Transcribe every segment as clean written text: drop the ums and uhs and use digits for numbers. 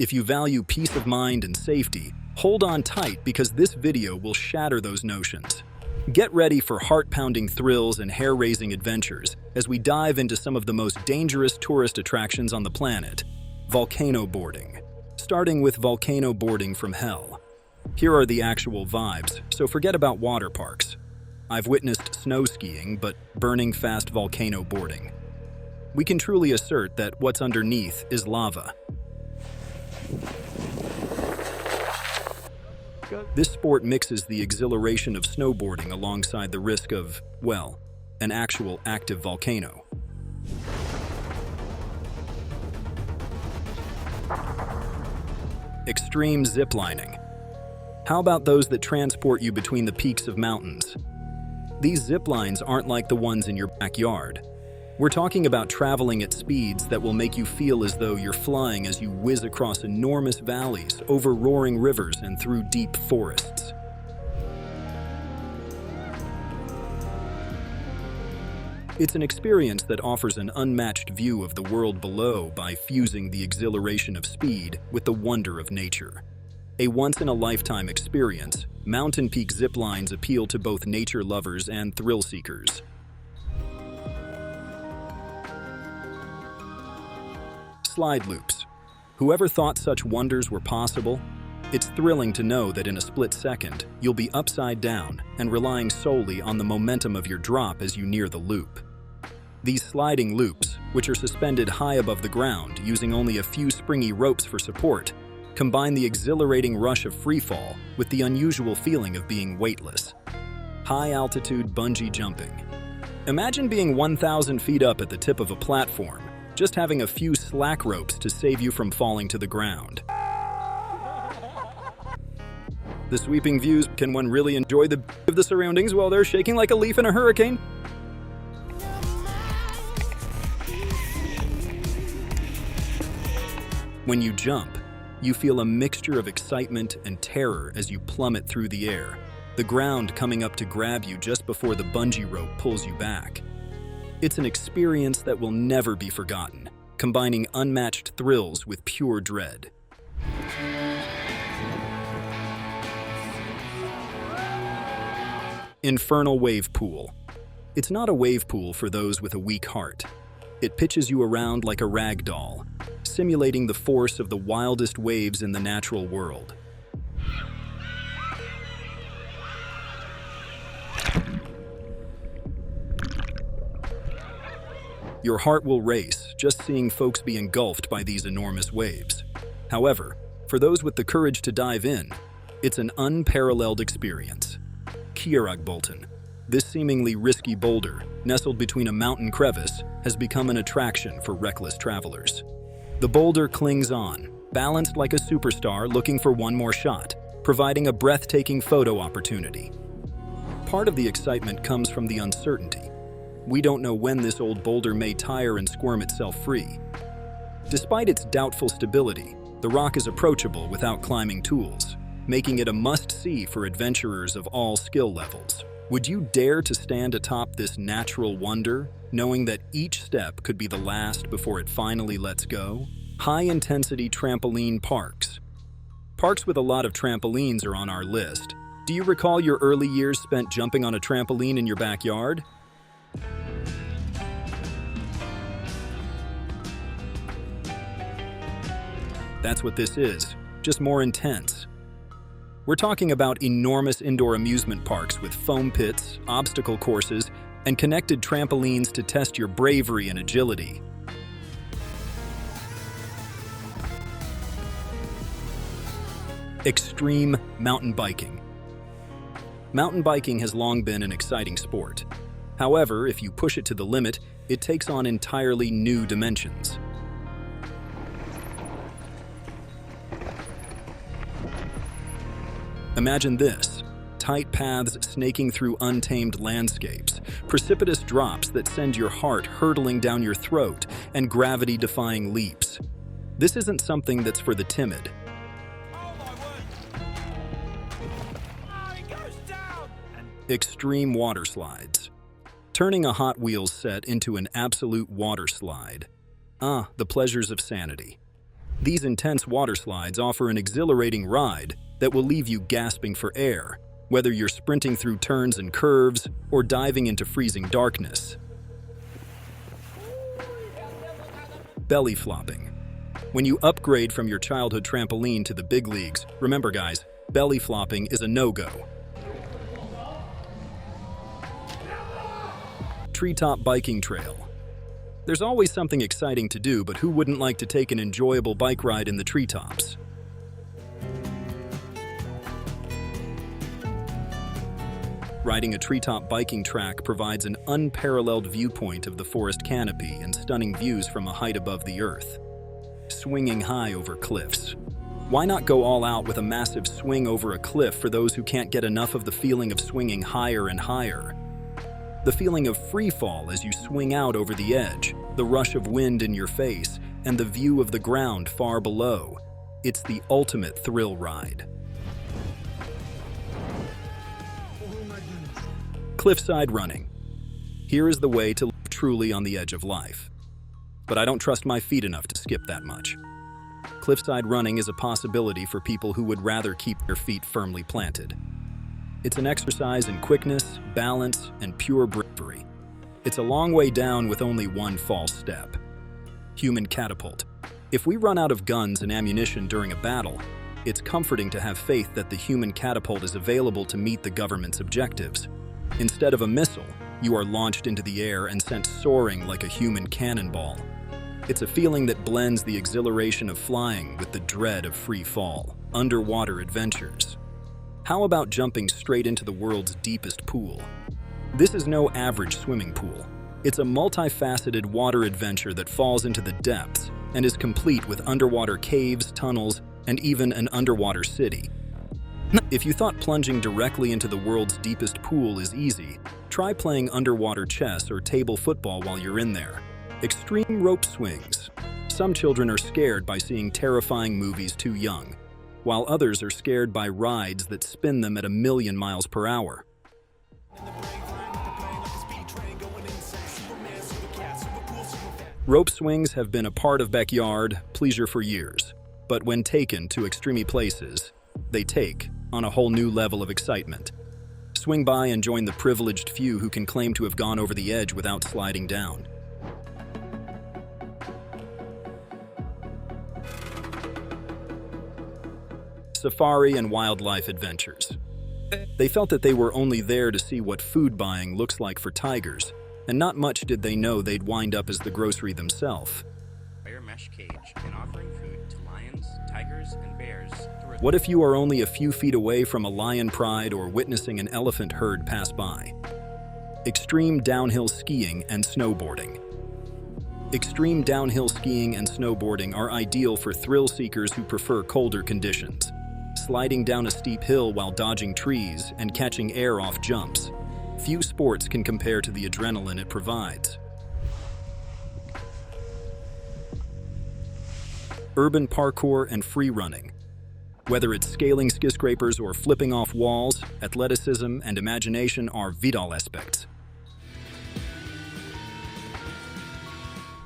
If you value peace of mind and safety, hold on tight because this video will shatter those notions. Get ready for heart-pounding thrills and hair-raising adventures as we dive into some of the most dangerous tourist attractions on the planet, volcano boarding. Starting with volcano boarding from hell. Here are the actual vibes, so forget about water parks. I've witnessed snow skiing, but burning fast volcano boarding. We can truly assert that what's underneath is lava. This sport mixes the exhilaration of snowboarding alongside the risk of, well, an actual active volcano. Extreme ziplining. How about those that transport you between the peaks of mountains? These zip lines aren't like the ones in your backyard. We're talking about traveling at speeds that will make you feel as though you're flying as you whiz across enormous valleys, over roaring rivers, and through deep forests. It's an experience that offers an unmatched view of the world below by fusing the exhilaration of speed with the wonder of nature. A once-in-a-lifetime experience, mountain peak zip lines appeal to both nature lovers and thrill seekers. Slide loops. Whoever thought such wonders were possible? It's thrilling to know that in a split second, you'll be upside down and relying solely on the momentum of your drop as you near the loop. These sliding loops, which are suspended high above the ground using only a few springy ropes for support, combine the exhilarating rush of freefall with the unusual feeling of being weightless. High-altitude bungee jumping. Imagine being 1,000 feet up at the tip of a platform, just having a few slack ropes to save you from falling to the ground. The sweeping views. Can one really enjoy the beauty of the surroundings while they're shaking like a leaf in a hurricane? When you jump, you feel a mixture of excitement and terror as you plummet through the air, the ground coming up to grab you just before the bungee rope pulls you back. It's an experience that will never be forgotten, combining unmatched thrills with pure dread. Infernal wave pool. It's not a wave pool for those with a weak heart. It pitches you around like a rag doll, simulating the force of the wildest waves in the natural world. Your heart will race just seeing folks be engulfed by these enormous waves. However, for those with the courage to dive in, it's an unparalleled experience. Kjærgaardbotn. This seemingly risky boulder, nestled between a mountain crevice, has become an attraction for reckless travelers. The boulder clings on, balanced like a superstar looking for one more shot, providing a breathtaking photo opportunity. Part of the excitement comes from the uncertainty. We don't know when this old boulder may tire and squirm itself free. Despite its doubtful stability, the rock is approachable without climbing tools, making it a must-see for adventurers of all skill levels. Would you dare to stand atop this natural wonder, knowing that each step could be the last before it finally lets go? High-intensity trampoline parks. Parks with a lot of trampolines are on our list. Do you recall your early years spent jumping on a trampoline in your backyard? That's what this is, just more intense. We're talking about enormous indoor amusement parks with foam pits, obstacle courses, and connected trampolines to test your bravery and agility. Extreme mountain biking. Mountain biking has long been an exciting sport. However, if you push it to the limit, it takes on entirely new dimensions. Imagine this: tight paths snaking through untamed landscapes, precipitous drops that send your heart hurtling down your throat, and gravity-defying leaps. This isn't something that's for the timid. Extreme water slides. Turning a Hot Wheels set into an absolute water slide. Ah, the pleasures of sanity. These intense water slides offer an exhilarating ride that will leave you gasping for air, whether you're sprinting through turns and curves or diving into freezing darkness. Belly flopping. When you upgrade from your childhood trampoline to the big leagues, remember guys, belly flopping is a no-go. Treetop biking trail. There's always something exciting to do, but who wouldn't like to take an enjoyable bike ride in the treetops? Riding a treetop biking track provides an unparalleled viewpoint of the forest canopy and stunning views from a height above the earth. Swinging high over cliffs. Why not go all out with a massive swing over a cliff for those who can't get enough of the feeling of swinging higher and higher? The feeling of free fall as you swing out over the edge, the rush of wind in your face, and the view of the ground far below. It's the ultimate thrill ride. Cliffside running. Here is the way to live truly on the edge of life. But I don't trust my feet enough to skip that much. Cliffside running is a possibility for people who would rather keep their feet firmly planted. It's an exercise in quickness, balance, and pure bravery. It's a long way down with only one false step. Human catapult. If we run out of guns and ammunition during a battle, it's comforting to have faith that the human catapult is available to meet the government's objectives. Instead of a missile, you are launched into the air and sent soaring like a human cannonball. It's a feeling that blends the exhilaration of flying with the dread of free fall. Underwater adventures. How about jumping straight into the world's deepest pool? This is no average swimming pool. It's a multifaceted water adventure that falls into the depths and is complete with underwater caves, tunnels, and even an underwater city. If you thought plunging directly into the world's deepest pool is easy, try playing underwater chess or table football while you're in there. Extreme rope swings. Some children are scared by seeing terrifying movies too young, while others are scared by rides that spin them at 1,000,000 miles per hour. Rope swings have been a part of backyard pleasure for years, but when taken to extreme places, they take on a whole new level of excitement. Swing by and join the privileged few who can claim to have gone over the edge without sliding down. Safari and wildlife adventures. They felt that they were only there to see what food buying looks like for tigers, and not much did they know they'd wind up as the grocery themselves. Mesh cage and offering food to lions, tigers, and bears. What if you are only a few feet away from a lion pride or witnessing an elephant herd pass by? Extreme downhill skiing and snowboarding. Extreme downhill skiing and snowboarding are ideal for thrill seekers who prefer colder conditions. Sliding down a steep hill while dodging trees and catching air off jumps. Few sports can compare to the adrenaline it provides. Urban parkour and free running. Whether it's scaling skyscrapers or flipping off walls, athleticism and imagination are vital aspects.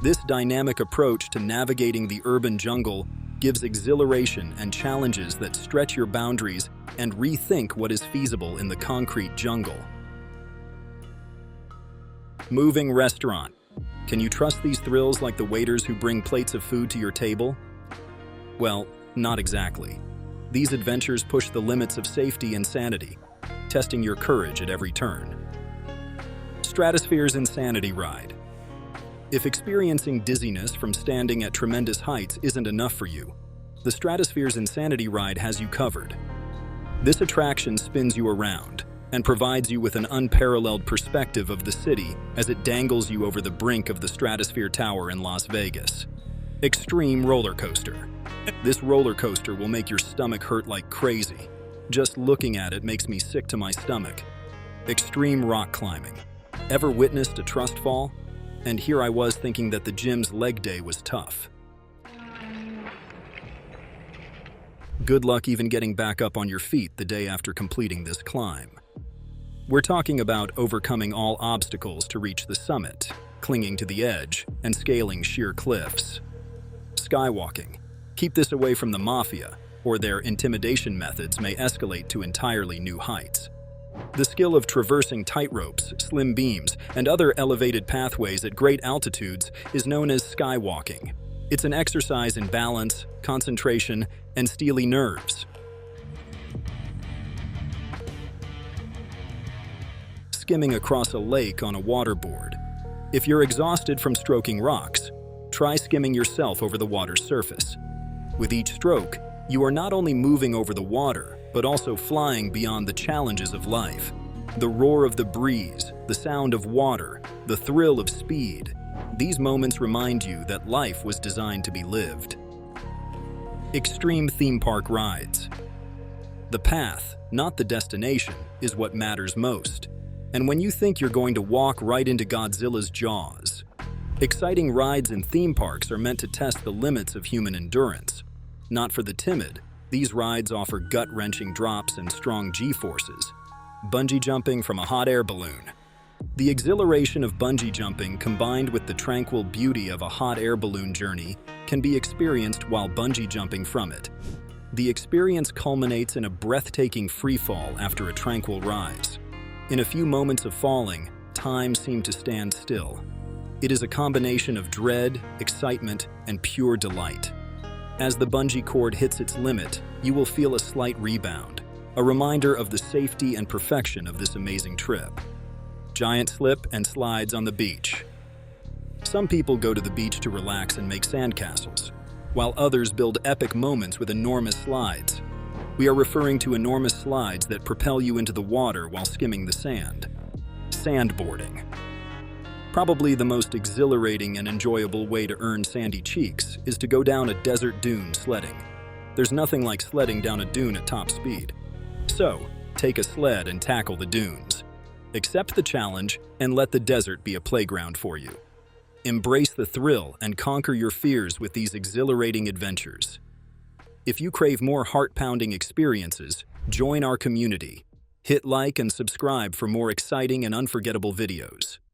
This dynamic approach to navigating the urban jungle gives exhilaration and challenges that stretch your boundaries and rethink what is feasible in the concrete jungle. Moving restaurant. Can you trust these thrills like the waiters who bring plates of food to your table? Well, not exactly. These adventures push the limits of safety and sanity, testing your courage at every turn. Stratosphere's Insanity Ride. If experiencing dizziness from standing at tremendous heights isn't enough for you, the Stratosphere's Insanity Ride has you covered. This attraction spins you around and provides you with an unparalleled perspective of the city as it dangles you over the brink of the Stratosphere Tower in Las Vegas. Extreme roller coaster. This roller coaster will make your stomach hurt like crazy. Just looking at it makes me sick to my stomach. Extreme rock climbing. Ever witnessed a trust fall? And here I was thinking that the gym's leg day was tough. Good luck even getting back up on your feet the day after completing this climb. We're talking about overcoming all obstacles to reach the summit, clinging to the edge, and scaling sheer cliffs. Skywalking. Keep this away from the mafia, or their intimidation methods may escalate to entirely new heights. The skill of traversing tightropes, slim beams, and other elevated pathways at great altitudes is known as skywalking. It's an exercise in balance, concentration, and steely nerves. Skimming across a lake on a waterboard. If you're exhausted from stroking rocks, try skimming yourself over the water's surface. With each stroke, you are not only moving over the water, but also flying beyond the challenges of life. The roar of the breeze, the sound of water, the thrill of speed. These moments remind you that life was designed to be lived. Extreme theme park rides. The path, not the destination, is what matters most. And when you think you're going to walk right into Godzilla's jaws. Exciting rides in theme parks are meant to test the limits of human endurance. Not for the timid, these rides offer gut-wrenching drops and strong G-forces. Bungee jumping from a hot air balloon. The exhilaration of bungee jumping combined with the tranquil beauty of a hot air balloon journey can be experienced while bungee jumping from it. The experience culminates in a breathtaking freefall after a tranquil rise. In a few moments of falling, time seemed to stand still. It is a combination of dread, excitement, and pure delight. As the bungee cord hits its limit, you will feel a slight rebound, a reminder of the safety and perfection of this amazing trip. Giant slip and slides on the beach. Some people go to the beach to relax and make sandcastles, while others build epic moments with enormous slides. We are referring to enormous slides that propel you into the water while skimming the sand. Sandboarding. Probably the most exhilarating and enjoyable way to earn sandy cheeks is to go down a desert dune sledding. There's nothing like sledding down a dune at top speed. So, take a sled and tackle the dunes. Accept the challenge and let the desert be a playground for you. Embrace the thrill and conquer your fears with these exhilarating adventures. If you crave more heart-pounding experiences, join our community. Hit like and subscribe for more exciting and unforgettable videos.